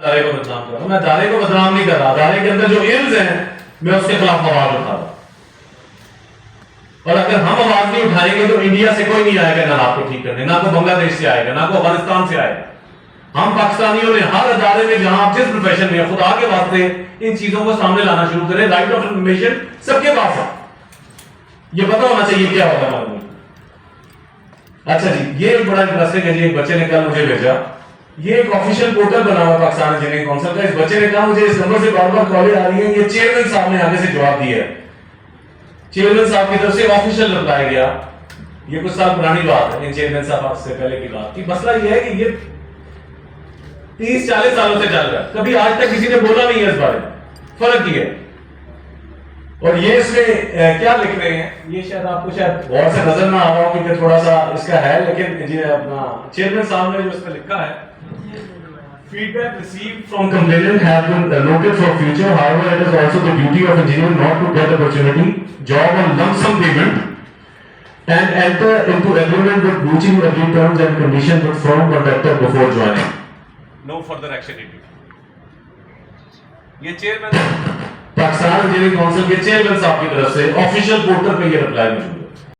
ادارے کو بدنام کر رہا ہوں، میں ادارے کو بدنام نہیں کر رہا، ادارے کے اندر جو ایمز ہیں میں اس کے خلاف آواز اٹھا رہا ہوں. اور اگر ہم آواز نہیں اٹھائیں گے تو انڈیا سے کوئی نہیں آئے گا نہ آپ کو ٹھیک کرنے، نہ کوئی بنگلہ دیش سے آئے گا، نہ کوئی افغانستان سے آئے گا. ہم پاکستانیوں نے ہر ادارے میں جہاں آپ جس پروفیشن میں خدا کے واسطے ان چیزوں کو سامنے لانا شروع کریں. رائٹ آف انفارمیشن سب کے پاس ہے، یہ پتہ ہونا چاہیے کیا ہوگا معلوم. اچھا جی، یہ ایک بڑا انٹرسٹنگ ہے جی. ایک بچے نے کل مجھے بھیجا، یہ ایک آفیشیل پورٹل بنا ہوا پاکستان انجینئرنگ کونسل کا. اس بچے نے کہا مجھے اس نمبر سے بار بار کالیں آ رہی ہیں، یہ چیئرمین صاحب نے آگے سے جواب دیا ہے. چیئرمین صاحب کی طرف سے آفیشیل رپلائی گیا. یہ کچھ سال پرانی بات ہے، چیئرمین صاحب سے پہلے کی بات کی. مسئلہ یہ ہے کہ یہ 30-40 سالوں سے چل رہا ہے، کبھی آج تک کسی نے بولا نہیں ہے اس بارے میں. فرق یہ ہے. اور یہ اس میں کیا لکھ رہے ہیں، یہ شاید آپ کو شاید غور سے نظر نہ آ رہا ہو کیونکہ تھوڑا سا اس کا ہے، لیکن جی اپنا چیئرمین صاحب نے جو اس میں لکھا ہے، feedback received from complainant have been noted for future. However, it is also the duty of engineer not to get opportunity, job on lump sum payment and enter into agreement with breaching agreed terms and conditions with firm contractor before joining. No further action needed. یہ chairman Pakistan engineering council کے chairman صاحب کی طرف سے official portal پہ یہ reply موجود ہے.